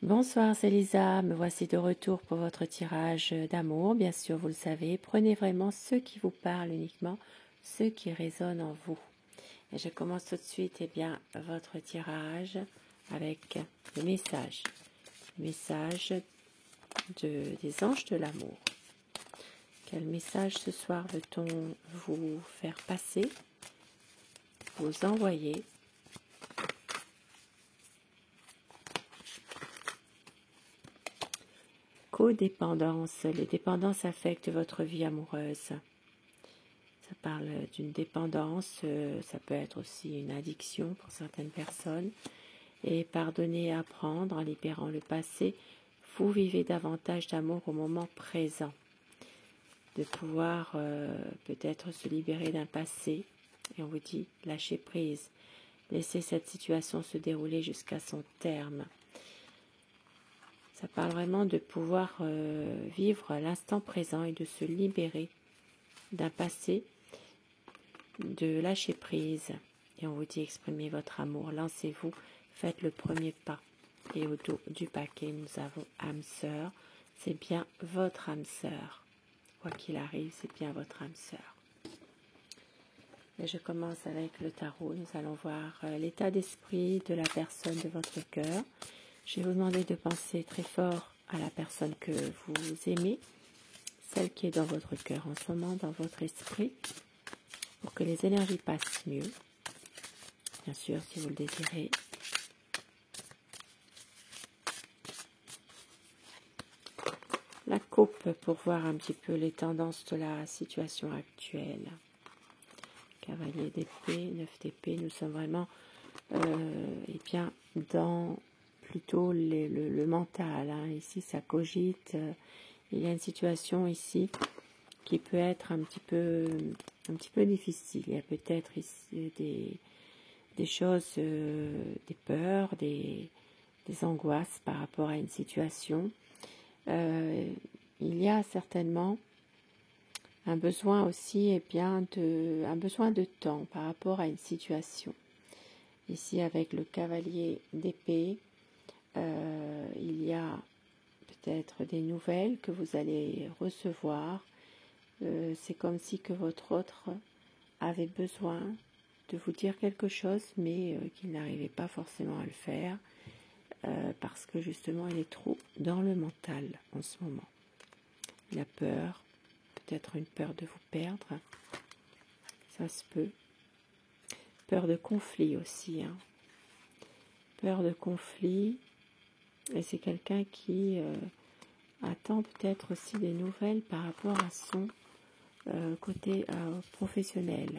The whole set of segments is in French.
Bonsoir, c'est Lisa, me voici de retour pour votre tirage d'amour. Bien sûr, vous le savez, prenez vraiment ceux qui vous parlent uniquement, ceux qui résonnent en vous. Et je commence tout de suite votre tirage avec le message des anges de l'amour. Quel message ce soir veut-on vous faire passer, vous envoyer? Codépendance. Les dépendances affectent votre vie amoureuse. Ça parle d'une dépendance, ça peut être aussi une addiction pour certaines personnes. Et pardonner et apprendre en libérant le passé, vous vivez davantage d'amour au moment présent. De pouvoir peut-être se libérer d'un passé. Et on vous dit, lâchez prise. Laissez cette situation se dérouler jusqu'à son terme. Ça parle vraiment de pouvoir vivre l'instant présent et de se libérer d'un passé, de lâcher prise. Et on vous dit exprimez votre amour, lancez-vous, faites le premier pas. Et au dos du paquet, nous avons âme sœur. C'est bien votre âme sœur. Quoi qu'il arrive, c'est bien votre âme sœur. Et je commence avec le tarot. Nous allons voir l'état d'esprit de la personne de votre cœur. Je vais vous demander de penser très fort à la personne que vous aimez, celle qui est dans votre cœur en ce moment, dans votre esprit, pour que les énergies passent mieux. Bien sûr, si vous le désirez. La coupe pour voir un petit peu les tendances de la situation actuelle. Cavalier d'épée, 9 d'épée, nous sommes vraiment dans plutôt le mental. Ici, ça cogite. Il y a une situation ici qui peut être un petit peu difficile. Il y a peut-être ici des choses, des peurs, des angoisses par rapport à une situation. Il y a certainement un besoin aussi, un besoin de temps par rapport à une situation. Ici, avec le cavalier d'épée, il y a peut-être des nouvelles que vous allez recevoir. C'est comme si que votre autre avait besoin de vous dire quelque chose, mais qu'il n'arrivait pas forcément à le faire, parce que justement, il est trop dans le mental en ce moment. Il a peur, peut-être une peur de vous perdre, ça se peut. Peur de conflit aussi, peur de conflit, et c'est quelqu'un qui attend peut-être aussi des nouvelles par rapport à son côté professionnel.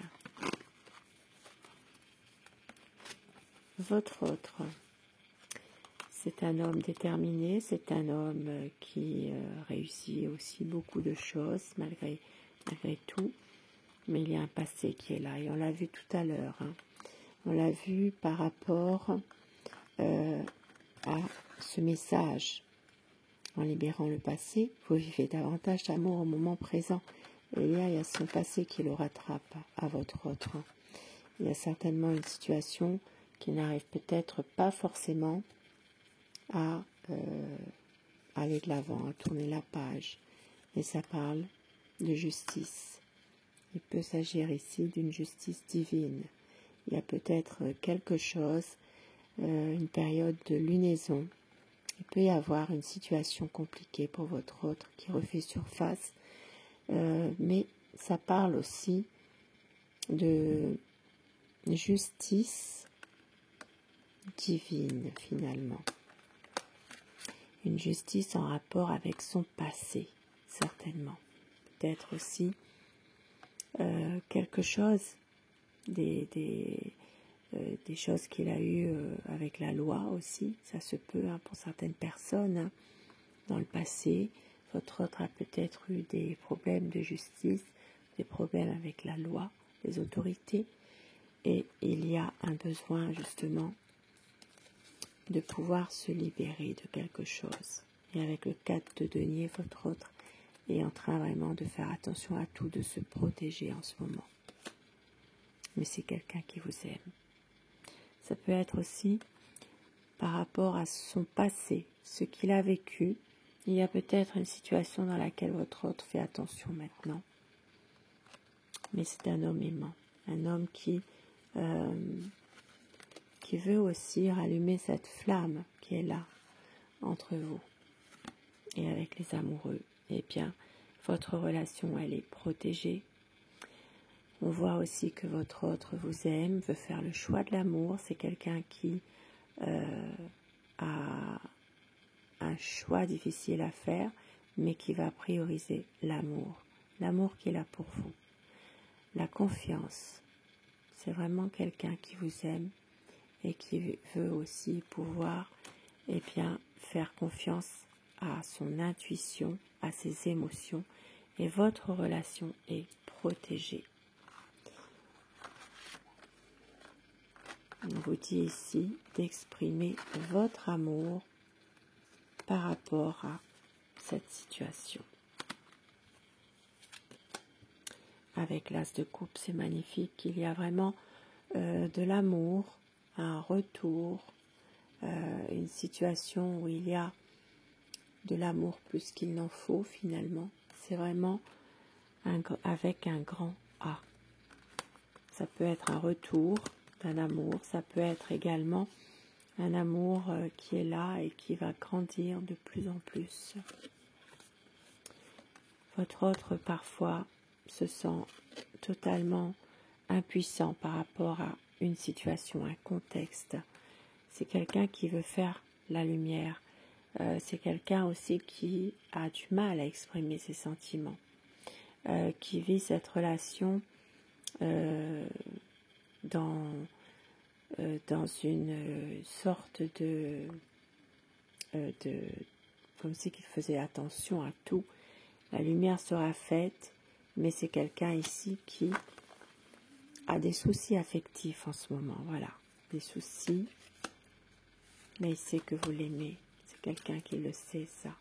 Votre autre, c'est un homme déterminé, c'est un homme qui réussit aussi beaucoup de choses malgré tout, mais il y a un passé qui est là, et on l'a vu tout à l'heure. On l'a vu par rapport à ce message. En libérant le passé, vous vivez davantage d'amour au moment présent. Et il y a son passé qui le rattrape à votre autre. Il y a certainement une situation qui n'arrive peut-être pas forcément à aller de l'avant, à tourner la page. Mais ça parle de justice. Il peut s'agir ici d'une justice divine. Il y a peut-être quelque chose, une période de lunaison. Il peut y avoir une situation compliquée pour votre autre qui refait surface, mais ça parle aussi de justice divine finalement. Une justice en rapport avec son passé, certainement. Peut-être aussi quelque chose, des choses qu'il a eues avec la loi aussi, ça se peut pour certaines personnes. Dans le passé, votre autre a peut-être eu des problèmes de justice, des problèmes avec la loi, les autorités, et il y a un besoin justement de pouvoir se libérer de quelque chose. Et avec le 4 de denier, votre autre est en train vraiment de faire attention à tout, de se protéger en ce moment. Mais c'est quelqu'un qui vous aime. Ça peut être aussi par rapport à son passé, ce qu'il a vécu. Il y a peut-être une situation dans laquelle votre autre fait attention maintenant. Mais c'est un homme aimant, un homme qui veut aussi rallumer cette flamme qui est là, entre vous et avec les amoureux. Eh bien, votre relation, elle est protégée. On voit aussi que votre autre vous aime, veut faire le choix de l'amour. C'est quelqu'un qui a un choix difficile à faire, mais qui va prioriser l'amour. L'amour qu'il a pour vous. La confiance. C'est vraiment quelqu'un qui vous aime et qui veut aussi pouvoir faire confiance à son intuition, à ses émotions, et votre relation est protégée. On vous dit ici d'exprimer votre amour par rapport à cette situation. Avec l'as de coupe, c'est magnifique. Il y a vraiment de l'amour, un retour, une situation où il y a de l'amour plus qu'il n'en faut finalement. C'est vraiment avec un grand A. Ça peut être un retour d'un amour, ça peut être également un amour qui est là et qui va grandir de plus en plus. Votre autre parfois se sent totalement impuissant par rapport à une situation, un contexte. C'est quelqu'un qui veut faire la lumière. C'est quelqu'un aussi qui a du mal à exprimer ses sentiments, qui vit cette relation dans une sorte de comme si qu'il faisait attention à tout. La lumière sera faite, mais c'est quelqu'un ici qui a des soucis affectifs en ce moment, voilà, des soucis, mais il sait que vous l'aimez, c'est quelqu'un qui le sait ça,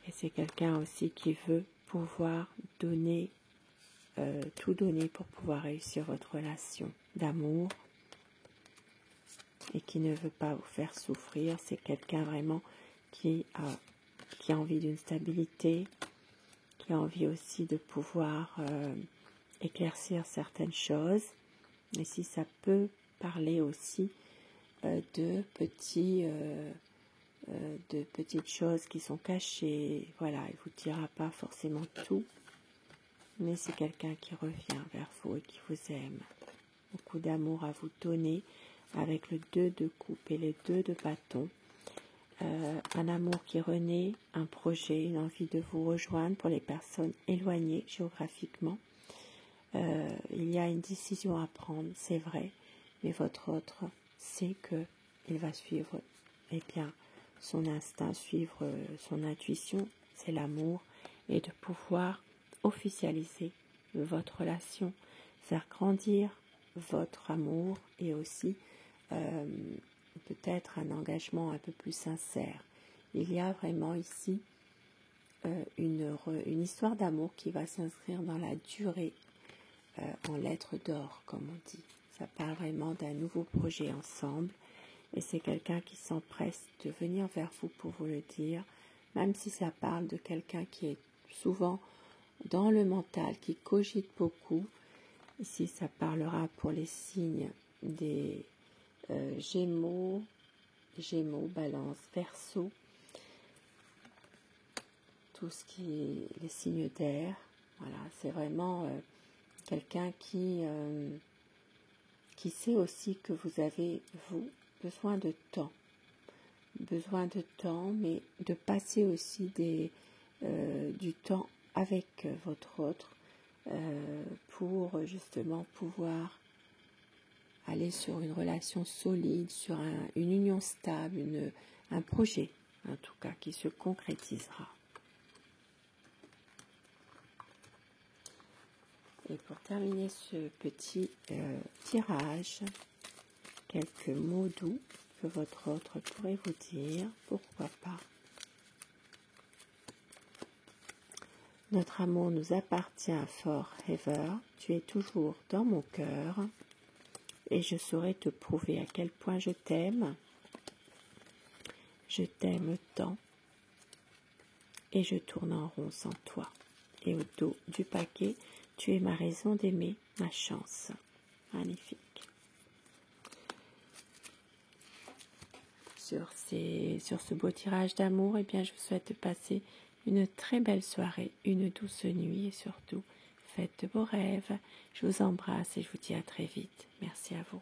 et c'est quelqu'un aussi qui veut pouvoir donner, tout donner pour pouvoir réussir votre relation d'amour, et qui ne veut pas vous faire souffrir. C'est quelqu'un vraiment qui a envie d'une stabilité, qui a envie aussi de pouvoir éclaircir certaines choses. Et si ça peut parler aussi de petites choses qui sont cachées. Voilà, il ne vous dira pas forcément tout, mais c'est quelqu'un qui revient vers vous et qui vous aime. Beaucoup d'amour à vous donner avec le 2 de coupe et le 2 de bâton. Un amour qui renaît, un projet, une envie de vous rejoindre pour les personnes éloignées géographiquement. Il y a une décision à prendre, c'est vrai, mais votre autre sait qu'il va suivre son instinct, suivre son intuition, c'est l'amour, et de pouvoir officialiser votre relation, faire grandir votre amour et aussi peut-être un engagement un peu plus sincère. Il y a vraiment ici une histoire d'amour qui va s'inscrire dans la durée en lettres d'or, comme on dit. Ça parle vraiment d'un nouveau projet ensemble et c'est quelqu'un qui s'empresse de venir vers vous pour vous le dire, même si ça parle de quelqu'un qui est souvent dans le mental, qui cogite beaucoup. Ici, ça parlera pour les signes des Gémeaux, Balance, Verseau, tout ce qui est les signes d'air. Voilà, c'est vraiment quelqu'un qui sait aussi que vous avez, vous, besoin de temps, mais de passer aussi du temps avec votre autre pour justement pouvoir aller sur une relation solide, sur une union stable, un projet en tout cas qui se concrétisera. Et pour terminer ce petit tirage, quelques mots doux que votre autre pourrait vous dire, pourquoi pas. Notre amour nous appartient forever, tu es toujours dans mon cœur et je saurai te prouver à quel point je t'aime. Je t'aime tant et je tourne en rond sans toi. Et au dos du paquet, tu es ma raison d'aimer, ma chance. Magnifique. Sur ce beau tirage d'amour, eh bien, je vous souhaite de passer une très belle soirée, une douce nuit et surtout, faites de beaux rêves. Je vous embrasse et je vous dis à très vite. Merci à vous.